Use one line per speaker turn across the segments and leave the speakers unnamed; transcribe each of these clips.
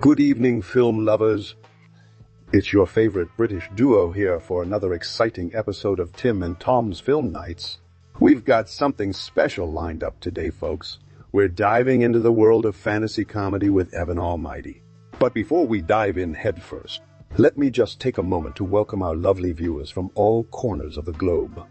Good evening, film lovers. It's your favorite British duo here for another exciting episode of Tim and Tom's Film Nights. We've got something special lined up today, folks. We're diving into the world of fantasy comedy with Evan Almighty. But before we dive in headfirst, let me just take a moment to welcome our lovely viewers from all corners of the globe.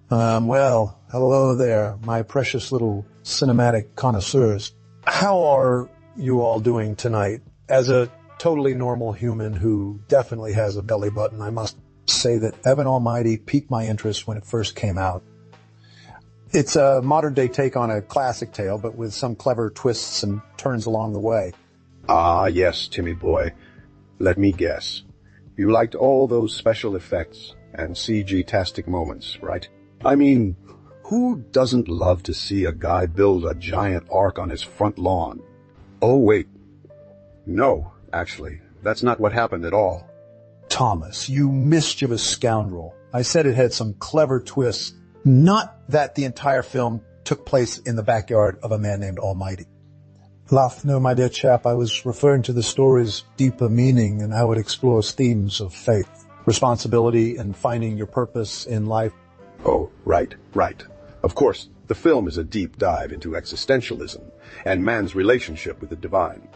Well, hello there, my precious little cinematic connoisseurs. How are you all doing tonight? As a totally normal human who definitely has a belly button, I must say that Evan Almighty piqued my interest when it first came out. It's a modern-day take on a classic tale, but with some clever twists and turns along the way.
Ah, yes, Timmy boy. Let me guess. You liked all those special effects and CG-tastic moments, right? I mean, who doesn't love to see a guy build a giant ark on his front lawn? Oh, wait. No, actually, that's not what happened at all.
Thomas, you mischievous scoundrel. I said it had some clever twists, not that the entire film took place in the backyard of a man named Almighty. Laugh, no, my dear chap, I was referring to the story's deeper meaning and how it explores themes of faith, responsibility, and finding your purpose in life.
Oh, right. Of course, the film is a deep dive into existentialism and man's relationship with the divine.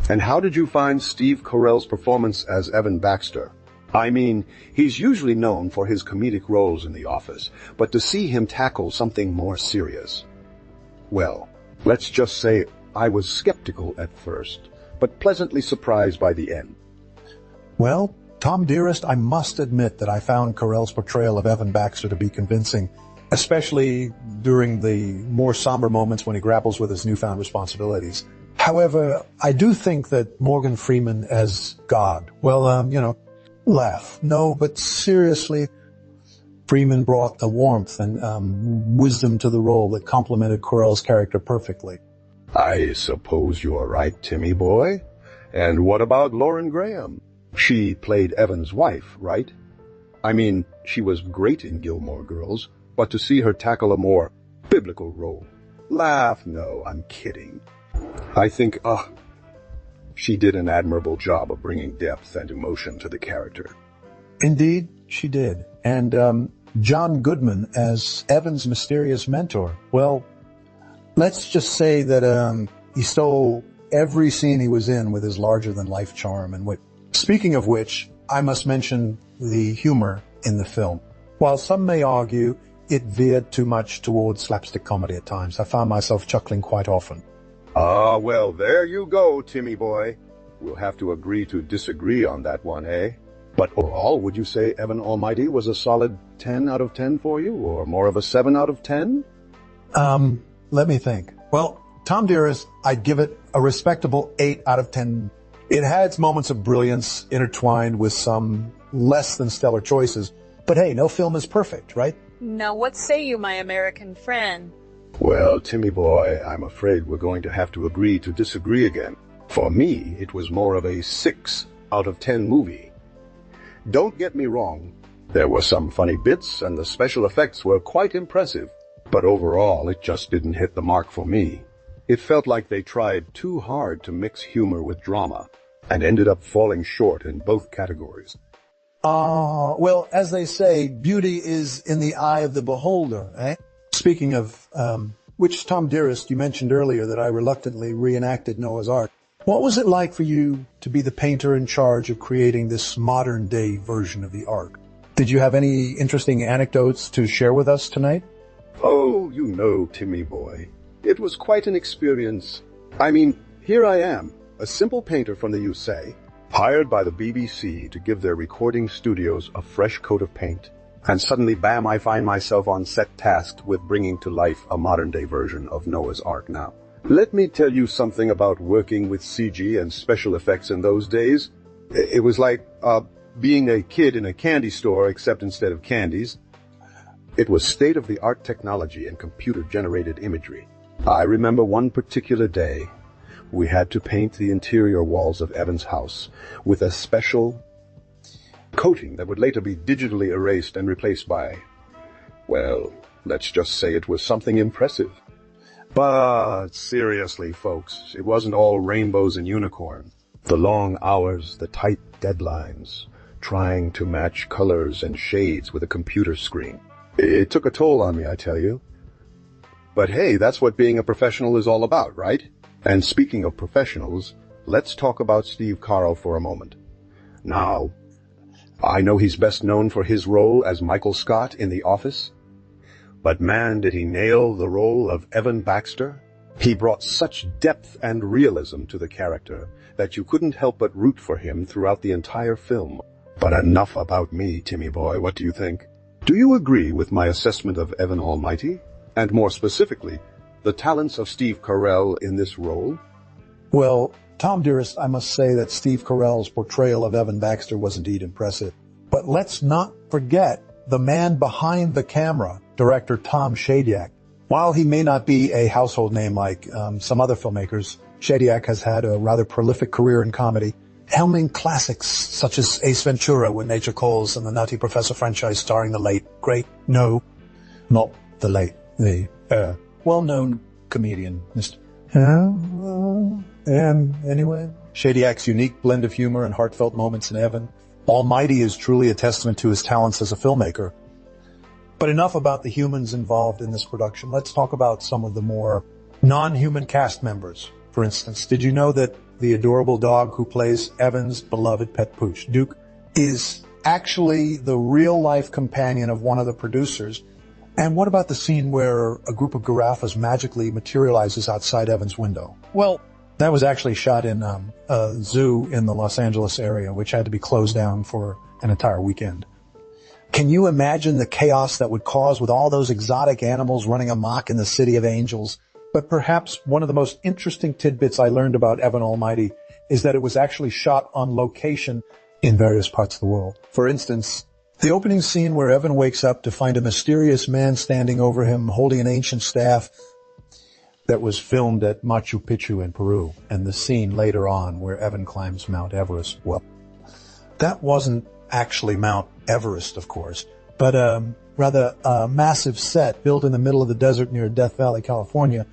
And how did you find Steve Carell's performance as Evan Baxter? I mean, he's usually known for his comedic roles in The Office, but to see him tackle something more serious. Well, let's just say I was skeptical at first, but pleasantly surprised by the end.
Well, Tom dearest, I must admit that I found Carell's portrayal of Evan Baxter to be convincing, especially during the more somber moments when he grapples with his newfound responsibilities. However, I do think that Morgan Freeman as God, laugh. No, but seriously, Freeman brought the warmth and wisdom to the role that complemented Carell's character perfectly.
I suppose you're right, Timmy boy. And what about Lauren Graham? She played Evan's wife, right? I mean, she was great in Gilmore Girls, but to see her tackle a more biblical role. Laugh, no, I'm kidding. I think, she did an admirable job of bringing depth and emotion to the character.
Indeed, she did. And John Goodman as Evan's mysterious mentor. Well, let's just say that he stole every scene he was in with his larger-than-life charm and wit. Speaking of which, I must mention the humor in the film. While some may argue it veered too much towards slapstick comedy at times, I found myself chuckling quite often.
Ah, well, there you go, Timmy boy. We'll have to agree to disagree on that one, eh? But overall, would you say Evan Almighty was a solid 10 out of 10 for you, or more of a 7 out of 10?
Let me think. Well, Tom dearest, I'd give it a respectable 8 out of 10. It had its moments of brilliance intertwined with some less than stellar choices. But hey, no film is perfect, right?
Now what say you, my American friend?
Well, Timmy boy, I'm afraid we're going to have to agree to disagree again. For me, it was more of a 6 out of 10 movie. Don't get me wrong. There were some funny bits and the special effects were quite impressive. But overall, it just didn't hit the mark for me. It felt like they tried too hard to mix humor with drama and ended up falling short in both categories.
Well, as they say, beauty is in the eye of the beholder, eh? Speaking of, which, Tom dearest, you mentioned earlier that I reluctantly reenacted Noah's Ark. What was it like for you to be the painter in charge of creating this modern-day version of the Ark? Did you have any interesting anecdotes to share with us tonight?
Oh, you know, Timmy boy. It was quite an experience. I mean, here I am, a simple painter from the USA, hired by the BBC to give their recording studios a fresh coat of paint. And suddenly, bam, I find myself on set tasked with bringing to life a modern-day version of Noah's Ark now. Let me tell you something about working with CG and special effects in those days. It was like being a kid in a candy store, except instead of candies, it was state-of-the-art technology and computer-generated imagery. I remember one particular day, we had to paint the interior walls of Evan's house with a special coating that would later be digitally erased and replaced by, well, let's just say it was something impressive. But seriously, folks, it wasn't all rainbows and unicorns. The long hours, the tight deadlines, trying to match colors and shades with a computer screen. It took a toll on me, I tell you. But hey, that's what being a professional is all about, right? And speaking of professionals, let's talk about Steve Carell for a moment. Now, I know he's best known for his role as Michael Scott in The Office, but man, did he nail the role of Evan Baxter. He brought such depth and realism to the character that you couldn't help but root for him throughout the entire film. But enough about me, Timmy boy, what do you think? Do you agree with my assessment of Evan Almighty? And more specifically, the talents of Steve Carell in this role?
Well, Tom dearest, I must say that Steve Carell's portrayal of Evan Baxter was indeed impressive. But let's not forget the man behind the camera, director Tom Shadyac. While he may not be a household name like some other filmmakers, Shadyac has had a rather prolific career in comedy, helming classics such as Ace Ventura with Nature Calls and the Nutty Professor franchise starring the late, great, no, not the late, the well-known comedian, Mr. And anyway, Shadyac's unique blend of humor and heartfelt moments in Evan Almighty is truly a testament to his talents as a filmmaker. But enough about the humans involved in this production. Let's talk about some of the more non-human cast members. For instance, did you know that the adorable dog who plays Evan's beloved pet pooch, Duke, is actually the real-life companion of one of the producers? And what about the scene where a group of giraffes magically materializes outside Evan's window? Well, that was actually shot in a zoo in the Los Angeles area, which had to be closed down for an entire weekend. Can you imagine the chaos that would cause with all those exotic animals running amok in the City of Angels? But perhaps one of the most interesting tidbits I learned about Evan Almighty is that it was actually shot on location in various parts of the world. For instance, the opening scene where Evan wakes up to find a mysterious man standing over him holding an ancient staff that was filmed at Machu Picchu in Peru, and the scene later on where Evan climbs Mount Everest. Well, that wasn't actually Mount Everest, of course, but rather a massive set built in the middle of the desert near Death Valley, California.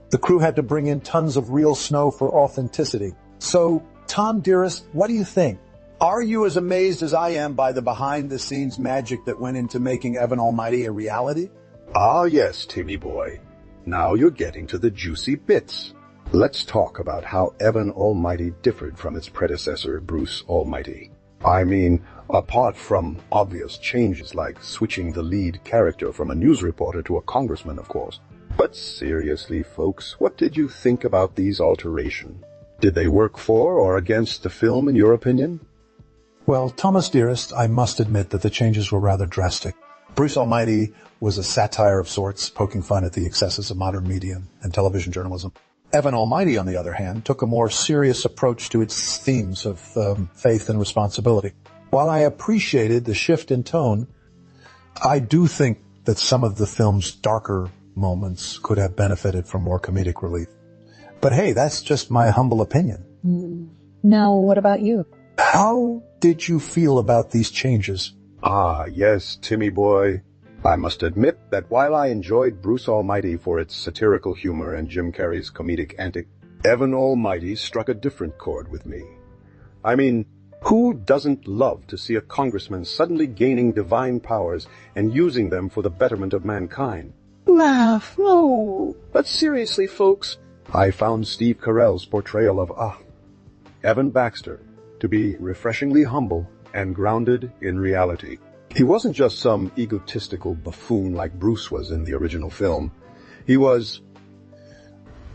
The crew had to bring in tons of real snow for authenticity. So, Tom dearest, what do you think? Are you as amazed as I am by the behind-the-scenes magic that went into making Evan Almighty a reality?
Ah, yes, Timmy boy. Now you're getting to the juicy bits. Let's talk about how Evan Almighty differed from its predecessor, Bruce Almighty. I mean, apart from obvious changes like switching the lead character from a news reporter to a congressman, of course. But seriously, folks, what did you think about these alterations? Did they work for or against the film, in your opinion?
Well, Thomas dearest, I must admit that the changes were rather drastic. Bruce Almighty was a satire of sorts, poking fun at the excesses of modern media and television journalism. Evan Almighty, on the other hand, took a more serious approach to its themes of faith and responsibility. While I appreciated the shift in tone, I do think that some of the film's darker moments could have benefited from more comedic relief. But hey, that's just my humble opinion.
Now, what about you?
How did you feel about these changes?
Ah, yes, Timmy boy. I must admit that while I enjoyed Bruce Almighty for its satirical humor and Jim Carrey's comedic antic, Evan Almighty struck a different chord with me. I mean, who doesn't love to see a congressman suddenly gaining divine powers and using them for the betterment of mankind? Laugh, no. But seriously, folks, I found Steve Carell's portrayal of Evan Baxter to be refreshingly humble and grounded in reality. He wasn't just some egotistical buffoon like Bruce was in the original film. He was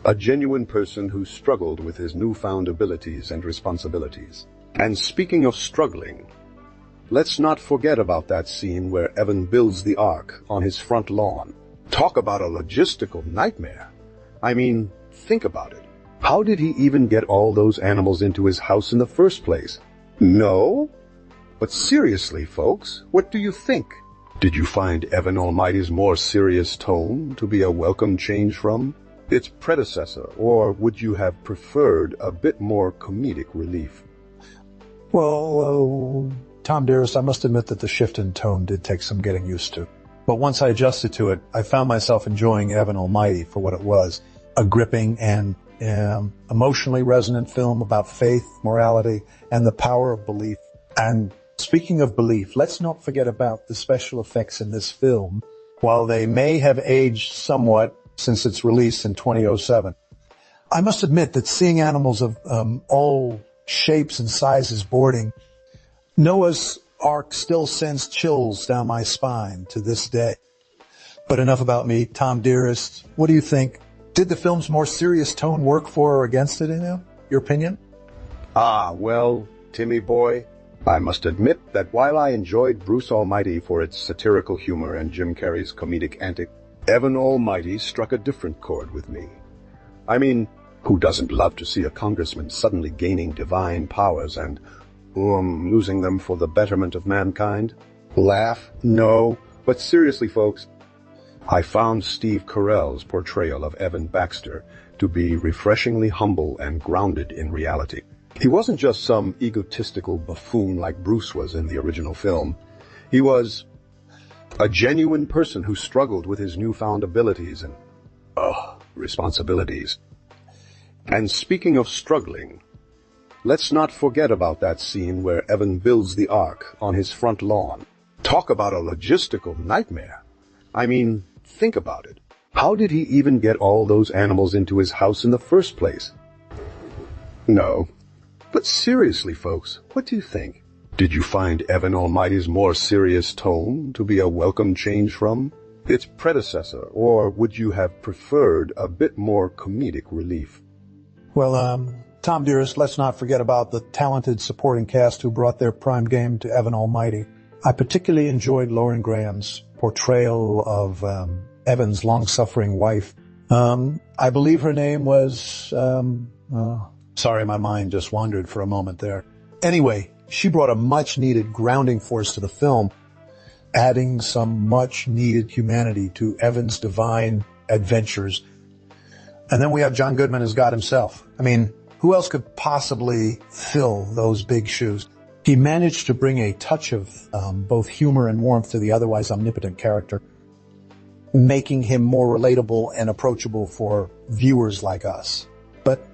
a genuine person who struggled with his newfound abilities and responsibilities. And speaking of struggling, let's not forget about that scene where Evan builds the Ark on his front lawn. Talk about a logistical nightmare. I mean, think about it. How did he even get all those animals into his house in the first place? No? But seriously, folks, what do you think? Did you find Evan Almighty's more serious tone to be a welcome change from its predecessor, or would you have preferred a bit more comedic relief?
Well, Tom dearest, I must admit that the shift in tone did take some getting used to. But once I adjusted to it, I found myself enjoying Evan Almighty for what it was, a gripping and emotionally resonant film about faith, morality, and the power of belief. And speaking of belief, let's not forget about the special effects in this film. While they may have aged somewhat since its release in 2007, I must admit that seeing animals of all shapes and sizes boarding Noah's Ark still sends chills down my spine to this day. But enough about me. Tom, dearest, what do you think? Did the film's more serious tone work for or against it, in your opinion?
Well, Timmy boy, I must admit that while I enjoyed Bruce Almighty for its satirical humor and Jim Carrey's comedic antic, Evan Almighty struck a different chord with me. I mean, who doesn't love to see a congressman suddenly gaining divine powers and, losing them for the betterment of mankind? Laugh? No. But seriously, folks, I found Steve Carell's portrayal of Evan Baxter to be refreshingly humble and grounded in reality. He wasn't just some egotistical buffoon like Bruce was in the original film. He was a genuine person who struggled with his newfound abilities and, responsibilities. And speaking of struggling, let's not forget about that scene where Evan builds the Ark on his front lawn. Talk about a logistical nightmare. I mean, think about it. How did he even get all those animals into his house in the first place? No. But seriously, folks, what do you think? Did you find Evan Almighty's more serious tone to be a welcome change from its predecessor, or would you have preferred a bit more comedic relief?
Well, Tom, dearest, let's not forget about the talented supporting cast who brought their prime game to Evan Almighty. I particularly enjoyed Lauren Graham's portrayal of Evan's long-suffering wife. I believe her name was... sorry, my mind just wandered for a moment there. Anyway, she brought a much-needed grounding force to the film, adding some much-needed humanity to Evan's divine adventures. And then we have John Goodman as God himself. I mean, who else could possibly fill those big shoes? He managed to bring a touch of both humor and warmth to the otherwise omnipotent character, making him more relatable and approachable for viewers like us. But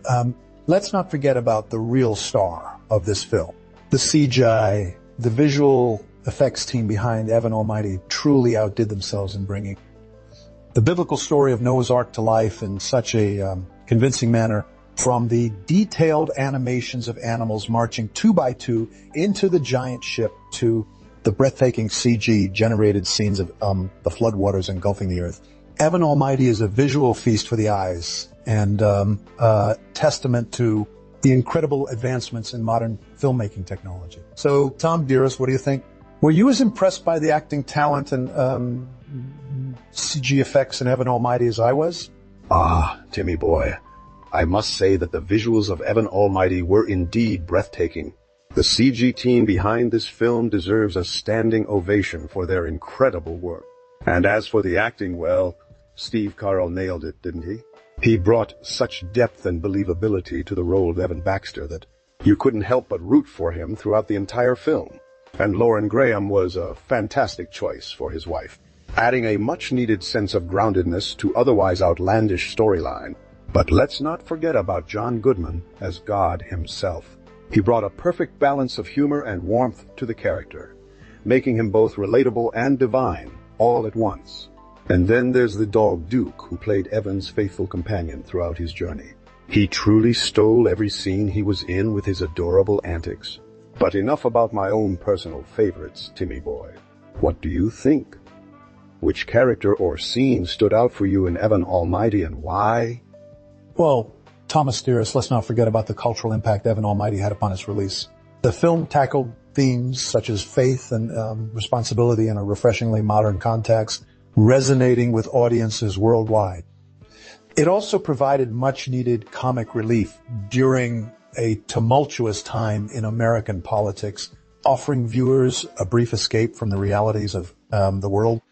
let's not forget about the real star of this film. The CGI, the visual effects team behind Evan Almighty truly outdid themselves in bringing the biblical story of Noah's Ark to life in such a convincing manner, from the detailed animations of animals marching 2 by 2 into the giant ship to the breathtaking CG-generated scenes of the floodwaters engulfing the earth. Evan Almighty is a visual feast for the eyes and a testament to the incredible advancements in modern filmmaking technology. So, Tom, dearest, what do you think? Were you as impressed by the acting talent and CG effects in Evan Almighty as I was?
Timmy boy, I must say that the visuals of Evan Almighty were indeed breathtaking. The CG team behind this film deserves a standing ovation for their incredible work. And as for the acting, well, Steve Carell nailed it, didn't he? He brought such depth and believability to the role of Evan Baxter that you couldn't help but root for him throughout the entire film. And Lauren Graham was a fantastic choice for his wife, adding a much-needed sense of groundedness to otherwise outlandish storyline. But let's not forget about John Goodman as God himself. He brought a perfect balance of humor and warmth to the character, making him both relatable and divine all at once. And then there's the dog Duke, who played Evan's faithful companion throughout his journey. He truly stole every scene he was in with his adorable antics. But enough about my own personal favorites, Timmy boy. What do you think? Which character or scene stood out for you in Evan Almighty and why?
Well, Thomas dearest, let's not forget about the cultural impact Evan Almighty had upon its release. The film tackled themes such as faith and responsibility in a refreshingly modern context, resonating with audiences worldwide. It also provided much-needed comic relief during a tumultuous time in American politics, offering viewers a brief escape from the realities of the world.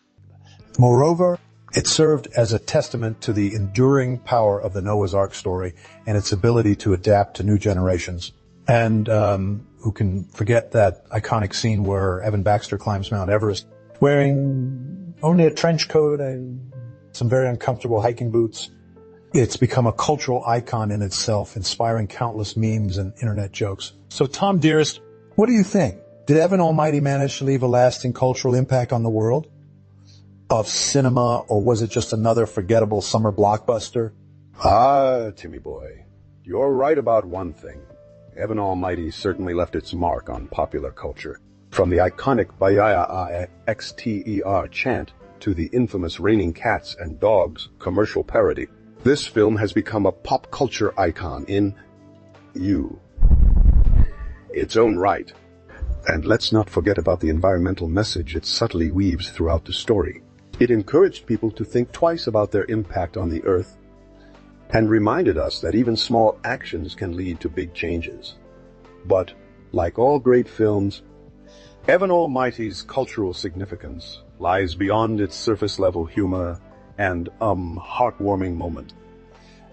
Moreover, it served as a testament to the enduring power of the Noah's Ark story and its ability to adapt to new generations. And who can forget that iconic scene where Evan Baxter climbs Mount Everest wearing only a trench coat and some very uncomfortable hiking boots, It's become a cultural icon in itself, inspiring countless memes and internet jokes. So, Tom, dearest, what do you think? Did Evan Almighty manage to leave a lasting cultural impact on the world of cinema, or was it just another forgettable summer blockbuster?
Ah, Timmy boy, you're right about one thing. Evan Almighty certainly left its mark on popular culture. From the iconic Bayaya XTER chant to the infamous Raining Cats and Dogs commercial parody, this film has become a pop culture icon in its own right. And let's not forget about the environmental message it subtly weaves throughout the story. It encouraged people to think twice about their impact on the earth and reminded us that even small actions can lead to big changes. But, like all great films, Evan Almighty's cultural significance lies beyond its surface-level humor and heartwarming moment.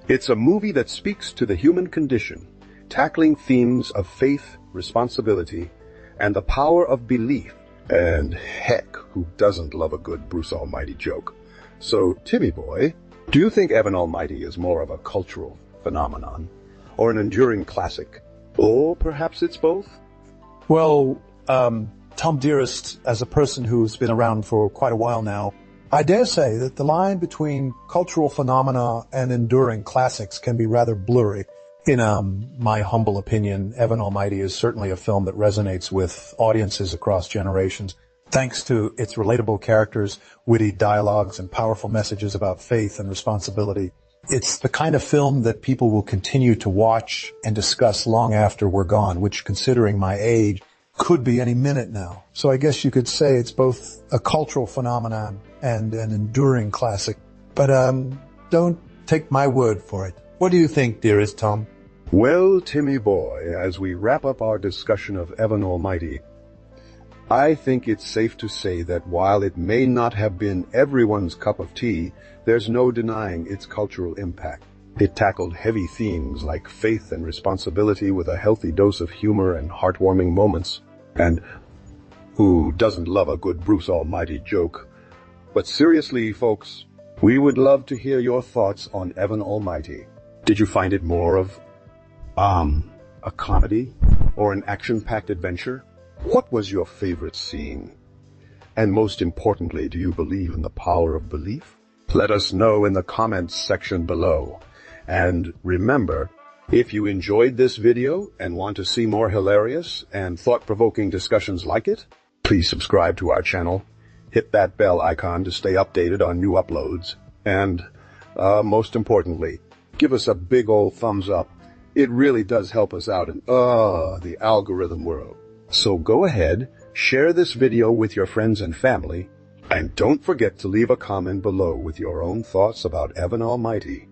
It's a movie that speaks to the human condition, tackling themes of faith, responsibility, and the power of belief. And heck, who doesn't love a good Bruce Almighty joke? So, Timmy boy, do you think Evan Almighty is more of a cultural phenomenon or an enduring classic? Or perhaps it's both?
Well, Tom dearest, as a person who's been around for quite a while now, I dare say that the line between cultural phenomena and enduring classics can be rather blurry. In my humble opinion, Evan Almighty is certainly a film that resonates with audiences across generations, thanks to its relatable characters, witty dialogues, and powerful messages about faith and responsibility. It's the kind of film that people will continue to watch and discuss long after we're gone, which, considering my age, could be any minute now. So I guess you could say it's both a cultural phenomenon and an enduring classic. But don't take my word for it. What do you think, dearest Tom?
Well, Timmy boy, as we wrap up our discussion of Evan Almighty, I think it's safe to say that while it may not have been everyone's cup of tea, there's no denying its cultural impact. It tackled heavy themes like faith and responsibility with a healthy dose of humor and heartwarming moments. And who doesn't love a good Bruce Almighty joke? But seriously, folks, we would love to hear your thoughts on Evan Almighty. Did you find it more of a comedy or an action-packed adventure? What was your favorite scene? And most importantly, do you believe in the power of belief? Let us know in the comments section below. And remember, if you enjoyed this video and want to see more hilarious and thought-provoking discussions like it, please subscribe to our channel, hit that bell icon to stay updated on new uploads, and most importantly, give us a big old thumbs up. It really does help us out in the algorithm world. So go ahead, share this video with your friends and family, and don't forget to leave a comment below with your own thoughts about Evan Almighty.